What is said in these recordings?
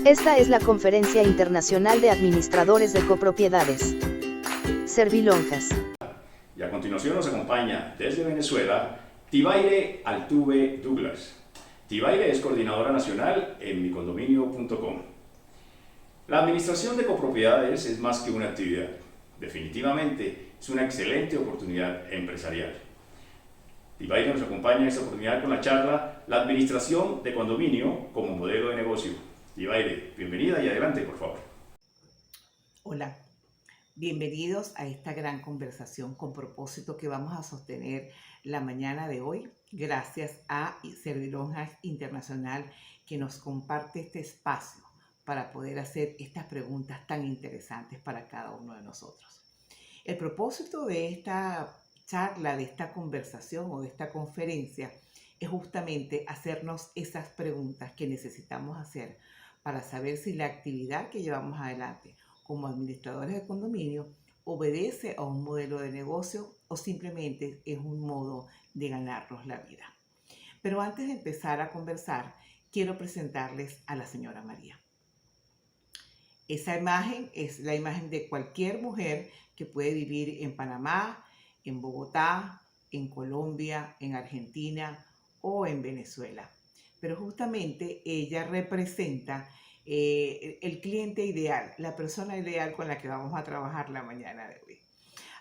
Esta es la Conferencia Internacional de Administradores de Copropiedades. Servilonjas. Y a continuación nos acompaña desde Venezuela Tibaire Altuve Douglas. Tibaire es coordinadora nacional en micondominio.com. La administración de copropiedades es más que una actividad. Definitivamente es una excelente oportunidad empresarial. Tibaire nos acompaña en esta oportunidad con la charla La administración de condominio como modelo de negocio. Tibaire, bienvenida y adelante, por favor. Hola, bienvenidos a esta gran conversación con propósito que vamos a sostener la mañana de hoy, gracias a Servilonjas Internacional que nos comparte este espacio para poder hacer estas preguntas tan interesantes para cada uno de nosotros. El propósito de esta charla, de esta conversación o de esta conferencia es justamente hacernos esas preguntas que necesitamos hacer para saber si la actividad que llevamos adelante como administradores de condominio obedece a un modelo de negocio o simplemente es un modo de ganarnos la vida. Pero antes de empezar a conversar, quiero presentarles a la señora María. Esa imagen es la imagen de cualquier mujer que puede vivir en Panamá, en Bogotá, en Colombia, en Argentina o en Venezuela. Pero justamente ella representa el cliente ideal, la persona ideal con la que vamos a trabajar la mañana de hoy.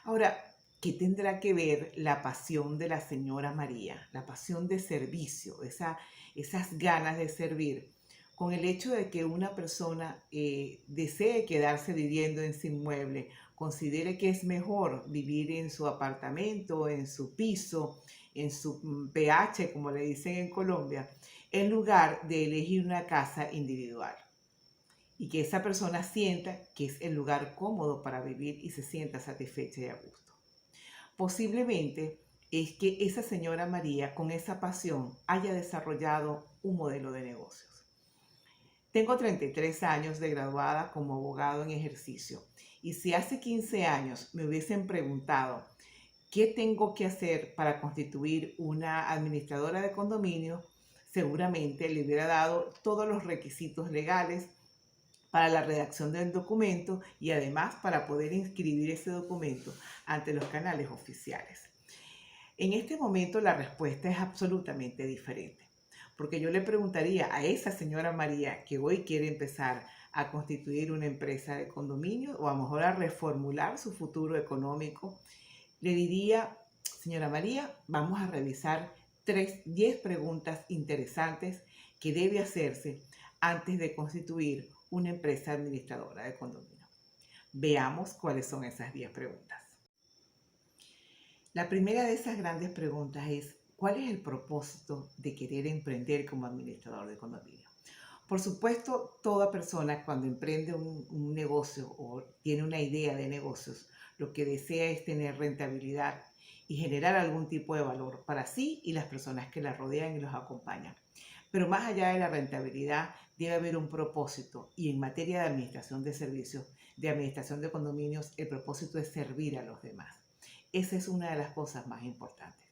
Ahora, ¿qué tendrá que ver la pasión de la señora María, la pasión de servicio, esas ganas de servir, con el hecho de que una persona desee quedarse viviendo en su inmueble, considere que es mejor vivir en su apartamento, en su piso, en su PH, como le dicen en Colombia, en lugar de elegir una casa individual? Y que esa persona sienta que es el lugar cómodo para vivir y se sienta satisfecha y a gusto. Posiblemente es que esa señora María, con esa pasión, haya desarrollado un modelo de negocios. Tengo 33 años de graduada como abogado en ejercicio, y si hace 15 años me hubiesen preguntado qué tengo que hacer para constituir una administradora de condominio, seguramente le hubiera dado todos los requisitos legales para la redacción del documento y además para poder inscribir ese documento ante los canales oficiales. En este momento la respuesta es absolutamente diferente, porque yo le preguntaría a esa señora María que hoy quiere empezar a constituir una empresa de condominio o a lo mejor a reformular su futuro económico, le diría, señora María, vamos a revisar 10 preguntas interesantes que debe hacerse antes de constituir una empresa administradora de condominio. Veamos cuáles son esas 10 preguntas. La primera de esas grandes preguntas es, ¿cuál es el propósito de querer emprender como administrador de condominio? Por supuesto, toda persona cuando emprende un negocio o tiene una idea de negocios, lo que desea es tener rentabilidad y generar algún tipo de valor para sí y las personas que la rodean y los acompañan. Pero más allá de la rentabilidad, debe haber un propósito. Y en materia de administración de servicios, de administración de condominios, el propósito es servir a los demás. Esa es una de las cosas más importantes.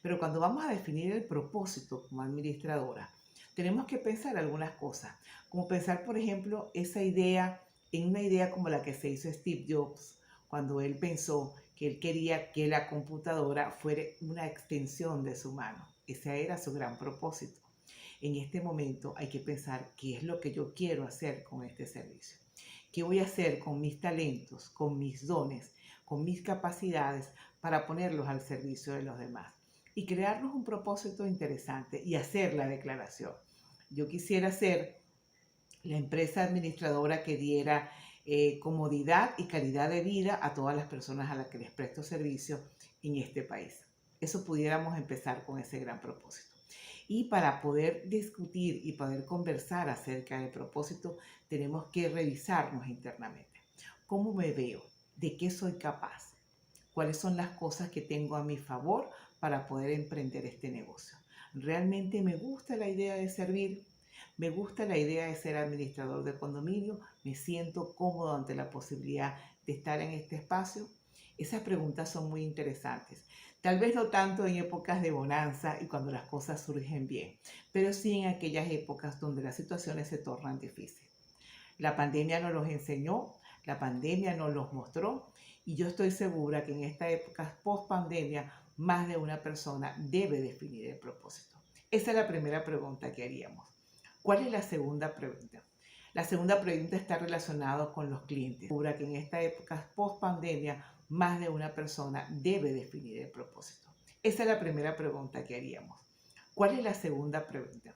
Pero cuando vamos a definir el propósito como administradora, tenemos que pensar algunas cosas. Como pensar, por ejemplo, en una idea como la que se hizo Steve Jobs, cuando él pensó que él quería que la computadora fuera una extensión de su mano. Ese era su gran propósito. En este momento hay que pensar qué es lo que yo quiero hacer con este servicio. ¿Qué voy a hacer con mis talentos, con mis dones, con mis capacidades para ponerlos al servicio de los demás? Y crearnos un propósito interesante y hacer la declaración. Yo quisiera ser la empresa administradora que diera comodidad y calidad de vida a todas las personas a las que les presto servicio en este país. Eso pudiéramos empezar con ese gran propósito. Y para poder discutir y poder conversar acerca del propósito, tenemos que revisarnos internamente. ¿Cómo me veo? ¿De qué soy capaz? ¿Cuáles son las cosas que tengo a mi favor para poder emprender este negocio? ¿Realmente me gusta la idea de servir? ¿Me gusta la idea de ser administrador de condominio? ¿Me siento cómodo ante la posibilidad de estar en este espacio? Esas preguntas son muy interesantes. Tal vez no tanto en épocas de bonanza y cuando las cosas surgen bien, pero sí en aquellas épocas donde las situaciones se tornan difíciles. La pandemia nos los enseñó, la pandemia nos los mostró y yo estoy segura que en esta época post-pandemia más de una persona debe definir el propósito. Esa es la primera pregunta que haríamos. ¿Cuál es la segunda pregunta? La segunda pregunta está relacionada con los clientes. Segura que en esta época post-pandemia más de una persona debe definir el propósito. Esa es la primera pregunta que haríamos. ¿Cuál es la segunda pregunta?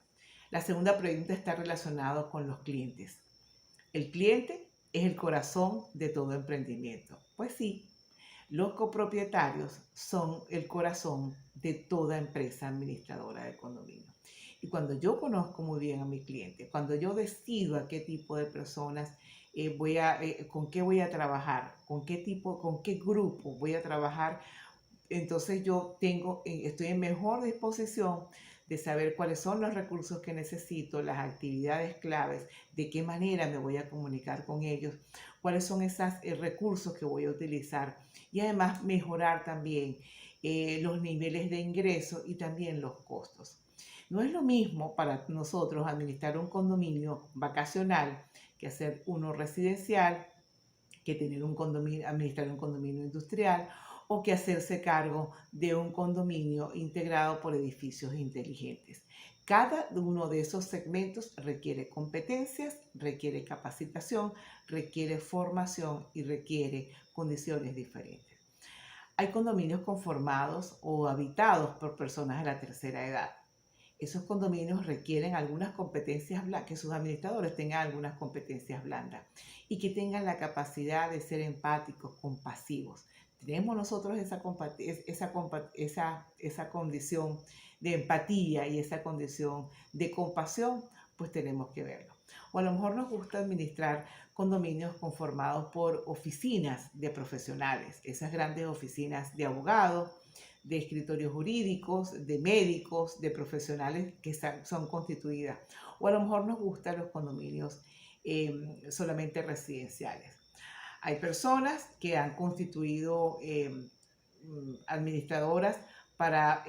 La segunda pregunta está relacionada con los clientes. El cliente es el corazón de todo emprendimiento. Pues sí, los copropietarios son el corazón de toda empresa administradora de condominio. Y cuando yo conozco muy bien a mi cliente, cuando yo decido a qué tipo de personas con qué voy a trabajar, con qué grupo voy a trabajar, entonces yo estoy en mejor disposición de saber cuáles son los recursos que necesito, las actividades claves, de qué manera me voy a comunicar con ellos, cuáles son esos recursos que voy a utilizar y además mejorar también los niveles de ingreso y también los costos. No es lo mismo para nosotros administrar un condominio vacacional que hacer uno residencial, que administrar un condominio industrial o que hacerse cargo de un condominio integrado por edificios inteligentes. Cada uno de esos segmentos requiere competencias, requiere capacitación, requiere formación y requiere condiciones diferentes. Hay condominios conformados o habitados por personas de la tercera edad. Esos condominios requieren algunas competencias blandas, que sus administradores tengan algunas competencias blandas y que tengan la capacidad de ser empáticos, compasivos. Tenemos nosotros esa condición de empatía y esa condición de compasión, pues tenemos que verlo. O a lo mejor nos gusta administrar condominios conformados por oficinas de profesionales, esas grandes oficinas de abogados, de escritorios jurídicos, de médicos, de profesionales que son constituidas. O a lo mejor nos gustan los condominios solamente residenciales. Hay personas que han constituido administradoras para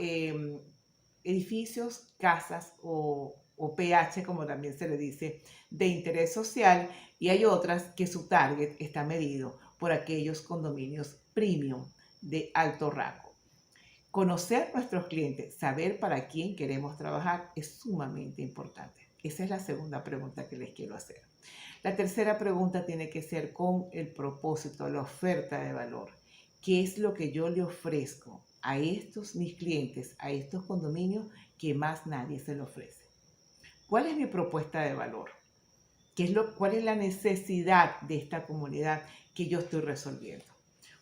edificios, casas o PH, como también se le dice, de interés social, y hay otras que su target está medido por aquellos condominios premium de alto rango. Conocer nuestros clientes, saber para quién queremos trabajar es sumamente importante. Esa es la segunda pregunta que les quiero hacer. La tercera pregunta tiene que ser con el propósito, la oferta de valor. ¿Qué es lo que yo le ofrezco a mis clientes, a estos condominios que más nadie se lo ofrece? ¿Cuál es mi propuesta de valor? ¿Cuál es la necesidad de esta comunidad que yo estoy resolviendo?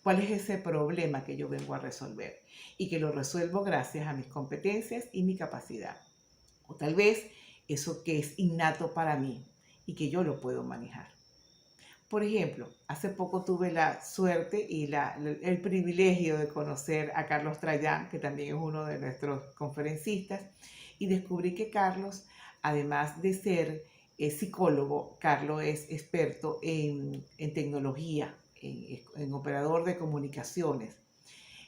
¿Cuál es ese problema que yo vengo a resolver? Y que lo resuelvo gracias a mis competencias y mi capacidad. O tal vez eso que es innato para mí y que yo lo puedo manejar. Por ejemplo, hace poco tuve la suerte y el privilegio de conocer a Carlos Trayán, que también es uno de nuestros conferencistas, y descubrí que Carlos, además de ser psicólogo, Carlos es experto en tecnología, en operador de comunicaciones.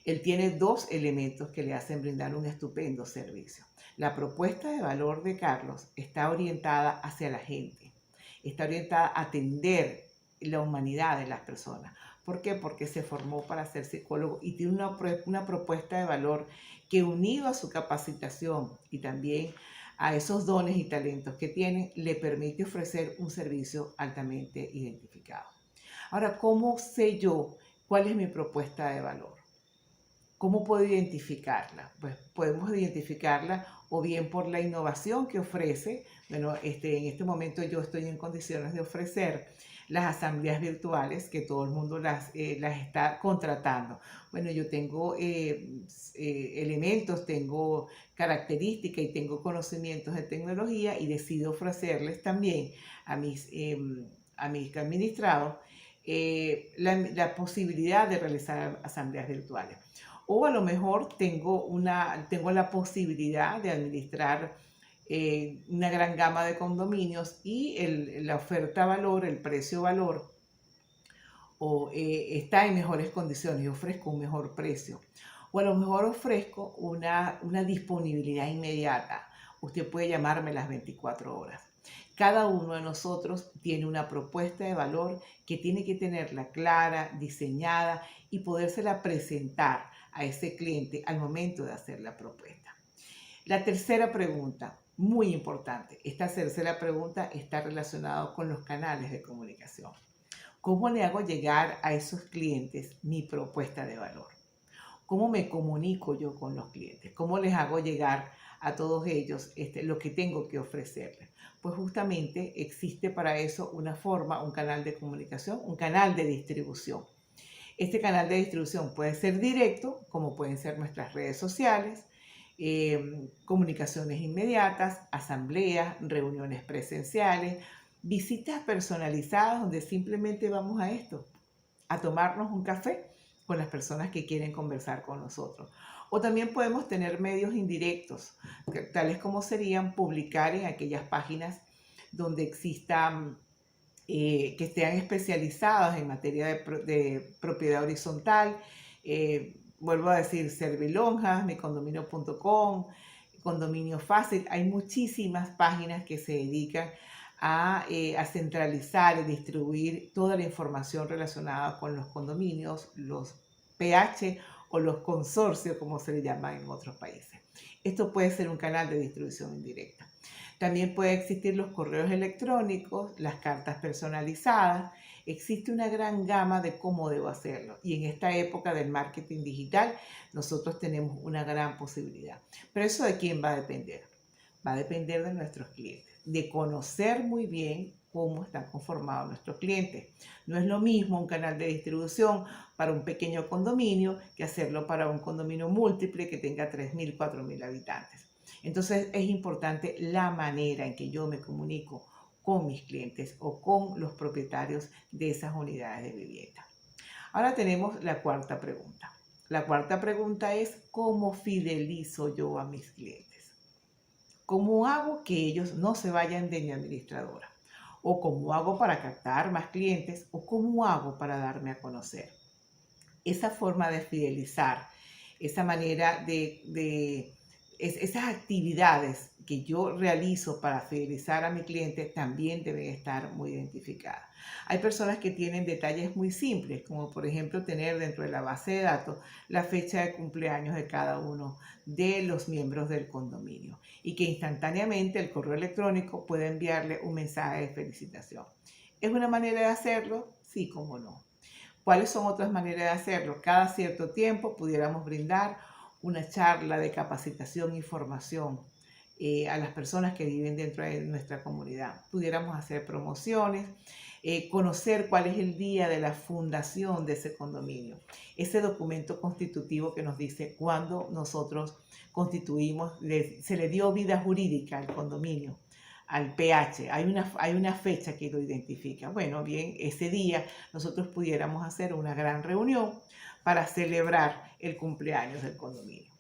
Él tiene dos elementos que le hacen brindar un estupendo servicio. La propuesta de valor de Carlos está orientada hacia la gente, está orientada a atender la humanidad de las personas. ¿Por qué? Porque se formó para ser psicólogo y tiene una propuesta de valor que, unido a su capacitación y también a esos dones y talentos que tiene, le permite ofrecer un servicio altamente identificado. Ahora, ¿cómo sé yo cuál es mi propuesta de valor? ¿Cómo puedo identificarla? Pues podemos identificarla o bien por la innovación que ofrece. Bueno, en este momento yo estoy en condiciones de ofrecer las asambleas virtuales, que todo el mundo las está contratando. Bueno, yo tengo elementos, tengo características y tengo conocimientos de tecnología y decido ofrecerles también a mis administrados la posibilidad de realizar asambleas virtuales. O a lo mejor tengo la posibilidad de administrar una gran gama de condominios y la oferta-valor, el precio-valor, está en mejores condiciones y ofrezco un mejor precio. O a lo mejor ofrezco una disponibilidad inmediata. Usted puede llamarme las 24 horas. Cada uno de nosotros tiene una propuesta de valor que tiene que tenerla clara, diseñada y podérsela presentar a ese cliente al momento de hacer la propuesta. La tercera pregunta, muy importante, esta tercera pregunta está relacionada con los canales de comunicación. ¿Cómo le hago llegar a esos clientes mi propuesta de valor? ¿Cómo me comunico yo con los clientes? ¿Cómo les hago llegar a todos ellos lo que tengo que ofrecerles? Pues justamente existe para eso una forma, un canal de comunicación, un canal de distribución. Este canal de distribución puede ser directo, como pueden ser nuestras redes sociales, comunicaciones inmediatas, asambleas, reuniones presenciales, visitas personalizadas donde simplemente vamos a esto, a tomarnos un café con las personas que quieren conversar con nosotros. O también podemos tener medios indirectos, tales como serían publicar en aquellas páginas donde existan, que estén especializadas en materia de propiedad horizontal. Vuelvo a decir, Servilonjas, micondominio.com, Condominio Fácil. Hay muchísimas páginas que se dedican a centralizar y distribuir toda la información relacionada con los condominios, los PH o los consorcios, como se le llama en otros países. Esto puede ser un canal de distribución indirecta. También puede existir los correos electrónicos, las cartas personalizadas. Existe una gran gama de cómo debo hacerlo. Y en esta época del marketing digital, nosotros tenemos una gran posibilidad. Pero eso ¿de quién va a depender? Va a depender de nuestros clientes, de conocer muy bien cómo están conformados nuestros clientes. No es lo mismo un canal de distribución para un pequeño condominio que hacerlo para un condominio múltiple que tenga 3.000, 4.000 habitantes. Entonces es importante la manera en que yo me comunico con mis clientes o con los propietarios de esas unidades de vivienda. Ahora tenemos la cuarta pregunta. La cuarta pregunta es: ¿cómo fidelizo yo a mis clientes? ¿Cómo hago que ellos no se vayan de mi administradora? ¿O cómo hago para captar más clientes? ¿O cómo hago para darme a conocer? Esa forma de fidelizar, esa manera esas actividades que yo realizo para fidelizar a mi cliente también deben estar muy identificadas. Hay personas que tienen detalles muy simples, como por ejemplo tener dentro de la base de datos la fecha de cumpleaños de cada uno de los miembros del condominio y que instantáneamente el correo electrónico puede enviarle un mensaje de felicitación. ¿Es una manera de hacerlo? Sí, cómo no. ¿Cuáles son otras maneras de hacerlo? Cada cierto tiempo pudiéramos brindar una charla de capacitación e información a las personas que viven dentro de nuestra comunidad. Pudiéramos hacer promociones, conocer cuál es el día de la fundación de ese condominio. Ese documento constitutivo que nos dice cuándo nosotros constituimos, se le dio vida jurídica al condominio, al PH. Hay una fecha que lo identifica. Bueno, bien, ese día nosotros pudiéramos hacer una gran reunión para celebrar el cumpleaños del condominio.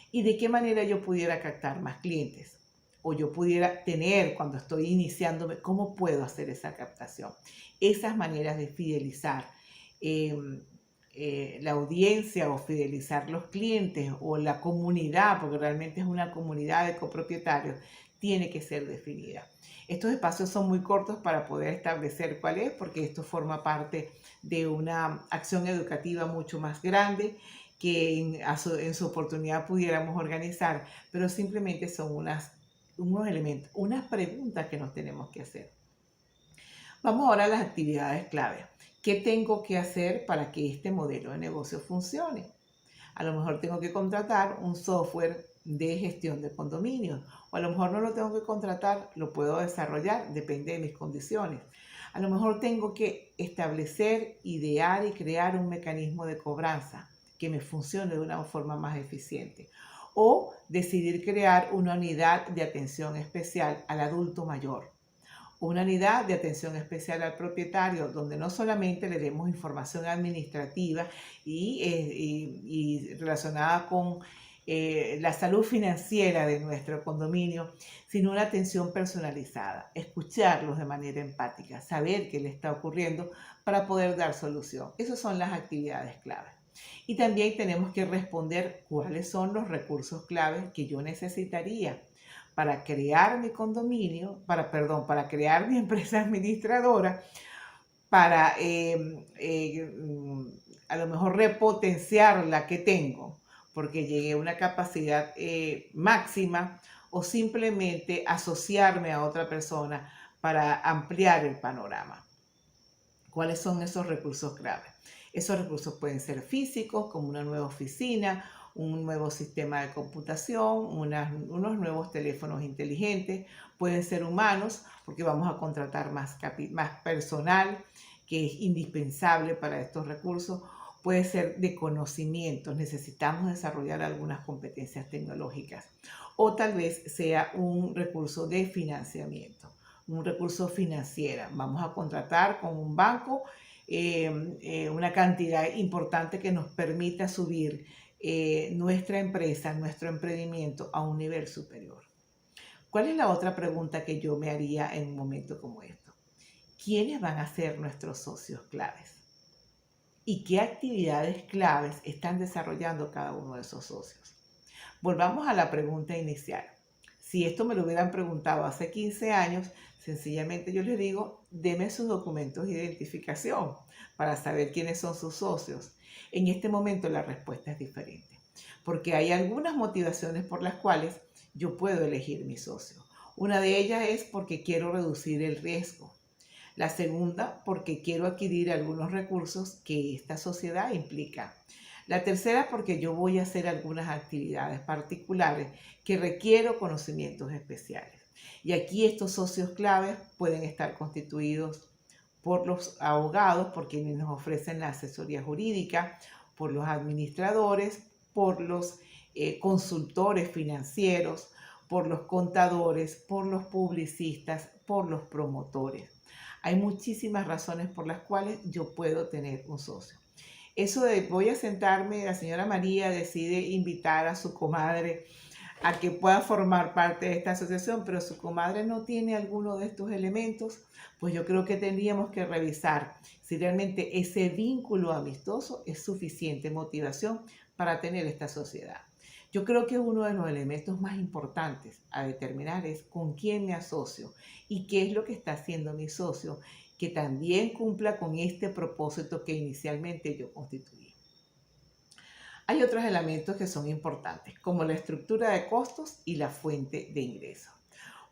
¿Y de qué manera yo pudiera captar más clientes? O yo pudiera tener, cuando estoy iniciándome, ¿cómo puedo hacer esa captación? Esas maneras de fidelizar la audiencia o fidelizar los clientes o la comunidad, porque realmente es una comunidad de copropietarios, tiene que ser definida. Estos espacios son muy cortos para poder establecer cuál es, porque esto forma parte de una acción educativa mucho más grande que en su oportunidad pudiéramos organizar, pero simplemente son unos elementos, unas preguntas que nos tenemos que hacer. Vamos ahora a las actividades clave. ¿Qué tengo que hacer para que este modelo de negocio funcione? A lo mejor tengo que contratar un software de gestión de condominios, o a lo mejor no lo tengo que contratar, lo puedo desarrollar, depende de mis condiciones. A lo mejor tengo que establecer, idear y crear un mecanismo de cobranza que me funcione de una forma más eficiente. O decidir crear una unidad de atención especial al adulto mayor. Una unidad de atención especial al propietario, donde no solamente le demos información administrativa y relacionada con la salud financiera de nuestro condominio, sino una atención personalizada, escucharlos de manera empática, saber qué le está ocurriendo para poder dar solución. Esas son las actividades claves. Y también tenemos que responder cuáles son los recursos claves que yo necesitaría para crear mi condominio, para crear mi empresa administradora, para a lo mejor repotenciar la que tengo, porque llegué a una capacidad máxima, o simplemente asociarme a otra persona para ampliar el panorama. ¿Cuáles son esos recursos clave? Esos recursos pueden ser físicos, como una nueva oficina, un nuevo sistema de computación, unos nuevos teléfonos inteligentes. Pueden ser humanos, porque vamos a contratar más personal, que es indispensable para estos recursos. Puede ser de conocimientos, necesitamos desarrollar algunas competencias tecnológicas. O tal vez sea un recurso de financiamiento, un recurso financiero. Vamos a contratar con un banco una cantidad importante que nos permita subir nuestra empresa, nuestro emprendimiento a un nivel superior. ¿Cuál es la otra pregunta que yo me haría en un momento como esto? ¿Quiénes van a ser nuestros socios claves? ¿Y qué actividades claves están desarrollando cada uno de esos socios? Volvamos a la pregunta inicial. Si esto me lo hubieran preguntado hace 15 años, sencillamente yo les digo, deme sus documentos de identificación para saber quiénes son sus socios. En este momento la respuesta es diferente, porque hay algunas motivaciones por las cuales yo puedo elegir mi socio. Una de ellas es porque quiero reducir el riesgo. La segunda, porque quiero adquirir algunos recursos que esta sociedad implica. La tercera, porque yo voy a hacer algunas actividades particulares que requiero conocimientos especiales. Y aquí estos socios claves pueden estar constituidos por los abogados, por quienes nos ofrecen la asesoría jurídica, por los administradores, por los consultores financieros, por los contadores, por los publicistas, por los promotores. Hay muchísimas razones por las cuales yo puedo tener un socio. Eso de voy a sentarme, la señora María decide invitar a su comadre a que pueda formar parte de esta asociación, pero su comadre no tiene alguno de estos elementos, pues yo creo que tendríamos que revisar si realmente ese vínculo amistoso es suficiente motivación para tener esta sociedad. Yo creo que uno de los elementos más importantes a determinar es con quién me asocio y qué es lo que está haciendo mi socio, que también cumpla con este propósito que inicialmente yo constituí. Hay otros elementos que son importantes, como la estructura de costos y la fuente de ingresos.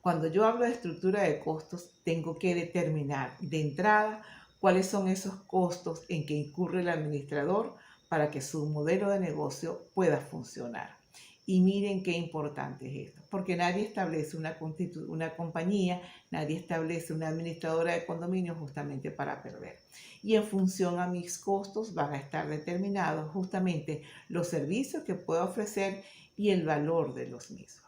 Cuando yo hablo de estructura de costos, tengo que determinar de entrada cuáles son esos costos en que incurre el administrador para que su modelo de negocio pueda funcionar. Y miren qué importante es esto, porque nadie establece una compañía, nadie establece una administradora de condominios justamente para perder. Y en función a mis costos van a estar determinados justamente los servicios que puedo ofrecer y el valor de los mismos.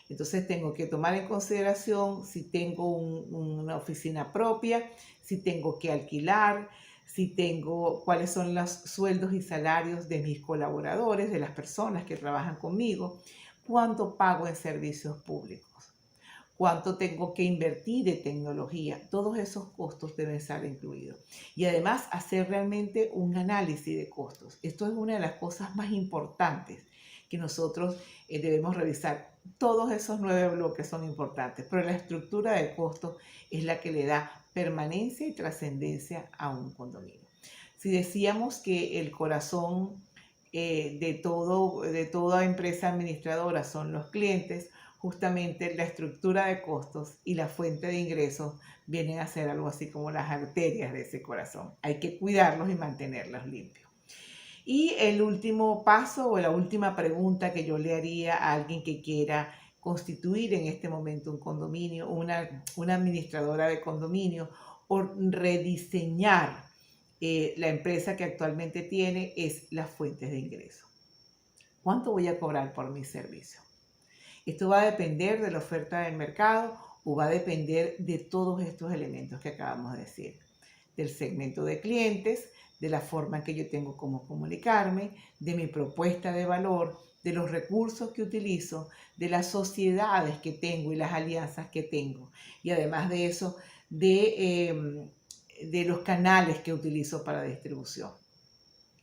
Entonces tengo que tomar en consideración si tengo una oficina propia, si tengo que alquilar, si tengo cuáles son los sueldos y salarios de mis colaboradores, de las personas que trabajan conmigo, cuánto pago en servicios públicos, cuánto tengo que invertir en tecnología. Todos esos costos deben estar incluidos. Y además hacer realmente un análisis de costos. Esto es una de las cosas más importantes que nosotros debemos revisar. Todos esos 9 bloques son importantes, pero la estructura de costos es la que le da permanencia y trascendencia a un condominio. Si decíamos que el corazón de toda empresa administradora son los clientes, justamente la estructura de costos y la fuente de ingresos vienen a ser algo así como las arterias de ese corazón. Hay que cuidarlos y mantenerlos limpios. Y el último paso o la última pregunta que yo le haría a alguien que quiera constituir en este momento un condominio, una administradora de condominio, o rediseñar la empresa que actualmente tiene, es las fuentes de ingreso. ¿Cuánto voy a cobrar por mi servicio? Esto va a depender de la oferta del mercado o va a depender de todos estos elementos que acabamos de decir, del segmento de clientes, de la forma en que yo tengo cómo comunicarme, de mi propuesta de valor, de los recursos que utilizo, de las sociedades que tengo y las alianzas que tengo. Y además de eso, de los canales que utilizo para distribución.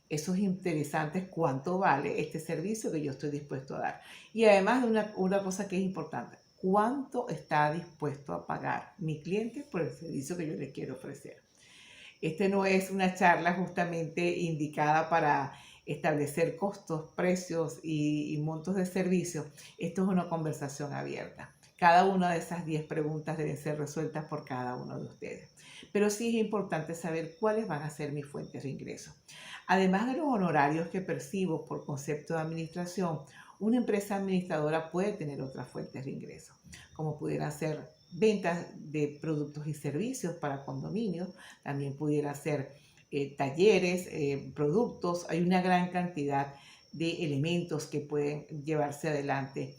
Eso es interesante, cuánto vale este servicio que yo estoy dispuesto a dar. Y además de una cosa que es importante, cuánto está dispuesto a pagar mi cliente por el servicio que yo le quiero ofrecer. Este no es una charla justamente indicada para establecer costos, precios y montos de servicio. Esto es una conversación abierta. Cada una de esas 10 preguntas deben ser resueltas por cada uno de ustedes. Pero sí es importante saber cuáles van a ser mis fuentes de ingresos. Además de los honorarios que percibo por concepto de administración, una empresa administradora puede tener otras fuentes de ingresos, como pudieran ser ventas de productos y servicios para condominios, también pudiera ser talleres, productos. Hay una gran cantidad de elementos que pueden llevarse adelante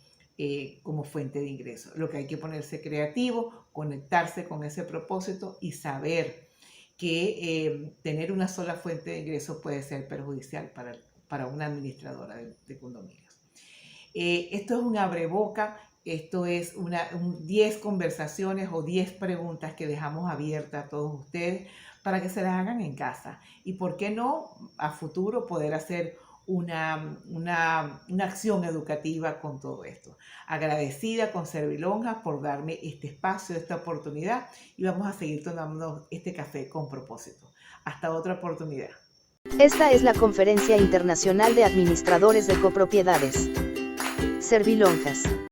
como fuente de ingresos. Lo que hay que ponerse creativo, conectarse con ese propósito y saber que tener una sola fuente de ingresos puede ser perjudicial para una administradora de condominios. Esto es un abreboca. Esto es 10 conversaciones o 10 preguntas que dejamos abiertas a todos ustedes para que se las hagan en casa. Y por qué no, a futuro poder hacer una acción educativa con todo esto. Agradecida con Servilonjas por darme este espacio, esta oportunidad, y vamos a seguir tomando este café con propósito. Hasta otra oportunidad. Esta es la Conferencia Internacional de Administradores de Copropiedades. Servilonjas.